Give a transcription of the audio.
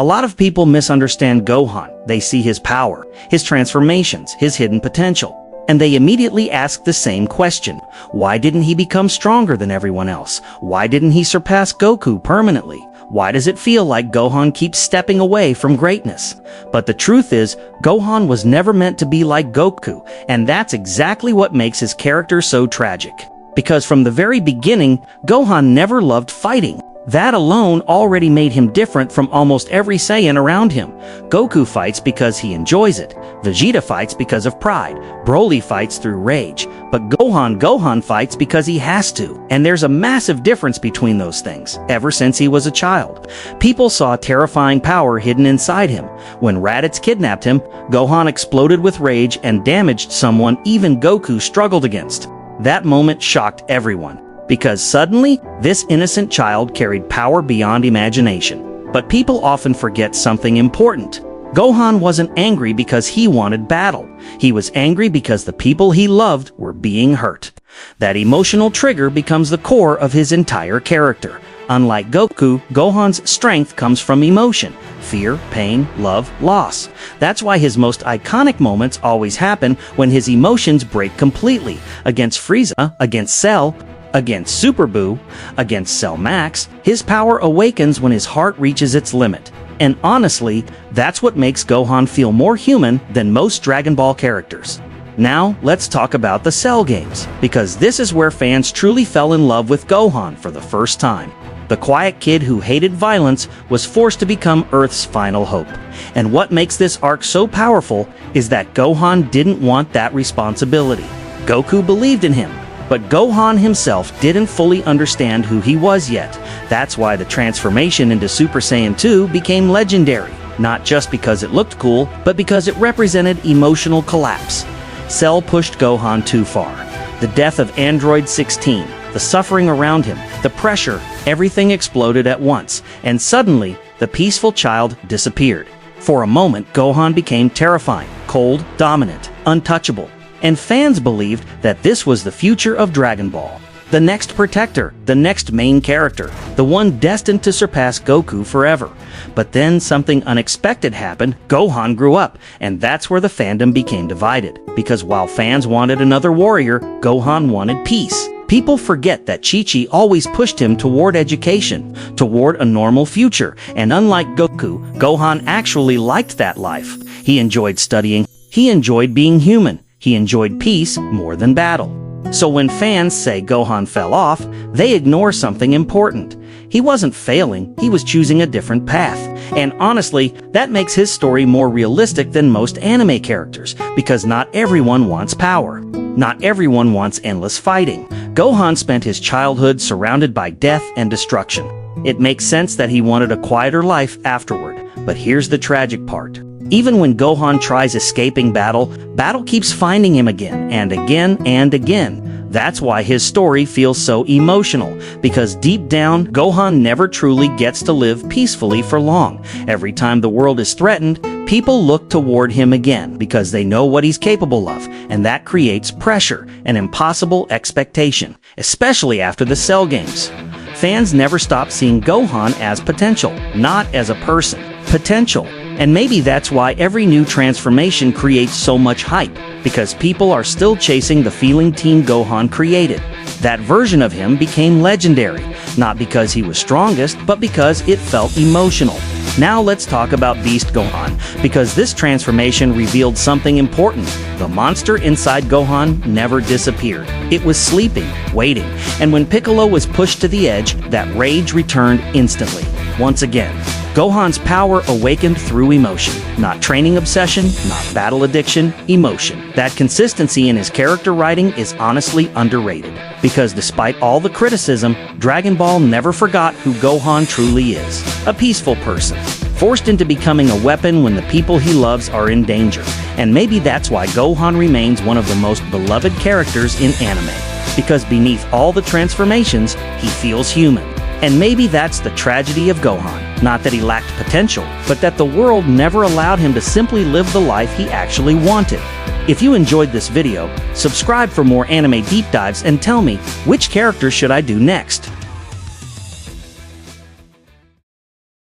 A lot of people misunderstand Gohan. They see his power, his transformations, his hidden potential, and they immediately ask the same question. Why didn't he become stronger than everyone else? Why didn't he surpass Goku permanently? Why does it feel like Gohan keeps stepping away from greatness? But the truth is, Gohan was never meant to be like Goku, and that's exactly what makes his character so tragic. Because from the very beginning, Gohan never loved fighting. That alone already made him different from almost every Saiyan around him. Goku fights because he enjoys it. Vegeta fights because of pride. Broly fights through rage. But Gohan fights because he has to. And there's a massive difference between those things, ever since he was a child. People saw terrifying power hidden inside him. When Raditz kidnapped him, Gohan exploded with rage and damaged someone even Goku struggled against. That moment shocked everyone, because suddenly, this innocent child carried power beyond imagination. But people often forget something important. Gohan wasn't angry because he wanted battle. He was angry because the people he loved were being hurt. That emotional trigger becomes the core of his entire character. Unlike Goku, Gohan's strength comes from emotion. Fear, pain, love, loss. That's why his most iconic moments always happen when his emotions break completely. Against Frieza, against Cell, against Super Buu, against Cell Max, his power awakens when his heart reaches its limit. And honestly, that's what makes Gohan feel more human than most Dragon Ball characters. Now, let's talk about the Cell games, because this is where fans truly fell in love with Gohan for the first time. The quiet kid who hated violence was forced to become Earth's final hope. And what makes this arc so powerful is that Gohan didn't want that responsibility. Goku believed in him, but Gohan himself didn't fully understand who he was yet. That's why the transformation into Super Saiyan 2 became legendary, not just because it looked cool, but because it represented emotional collapse. Cell pushed Gohan too far. The death of Android 16, the suffering around him, the pressure, everything exploded at once, and suddenly, the peaceful child disappeared. For a moment, Gohan became terrifying, cold, dominant, untouchable. And fans believed that this was the future of Dragon Ball. The next protector, the next main character, the one destined to surpass Goku forever. But then something unexpected happened. Gohan grew up, and that's where the fandom became divided. Because while fans wanted another warrior, Gohan wanted peace. People forget that Chi-Chi always pushed him toward education, toward a normal future. And unlike Goku, Gohan actually liked that life. He enjoyed studying. He enjoyed being human. He enjoyed peace more than battle. So when fans say Gohan fell off, they ignore something important. He wasn't failing, he was choosing a different path. And honestly, that makes his story more realistic than most anime characters, because not everyone wants power. Not everyone wants endless fighting. Gohan spent his childhood surrounded by death and destruction. It makes sense that he wanted a quieter life afterward. But here's the tragic part. Even when Gohan tries escaping battle, battle keeps finding him again and again and again. That's why his story feels so emotional, because deep down, Gohan never truly gets to live peacefully for long. Every time the world is threatened, people look toward him again because they know what he's capable of, and that creates pressure, an impossible expectation, especially after the Cell games. Fans never stop seeing Gohan as potential, not as a person. Potential. And maybe that's why every new transformation creates so much hype, because people are still chasing the feeling Teen Gohan created. That version of him became legendary, not because he was strongest, but because it felt emotional. Now let's talk about Beast Gohan, because this transformation revealed something important. The monster inside Gohan never disappeared. It was sleeping, waiting, and when Piccolo was pushed to the edge, that rage returned instantly. Once again, Gohan's power awakened through emotion. Not training obsession, not battle addiction, emotion. That consistency in his character writing is honestly underrated. Because despite all the criticism, Dragon Ball never forgot who Gohan truly is. A peaceful person, forced into becoming a weapon when the people he loves are in danger. And maybe that's why Gohan remains one of the most beloved characters in anime. Because beneath all the transformations, he feels human. And maybe that's the tragedy of Gohan. Not that he lacked potential, but that the world never allowed him to simply live the life he actually wanted. If you enjoyed this video, subscribe for more anime deep dives and tell me, which character should I do next?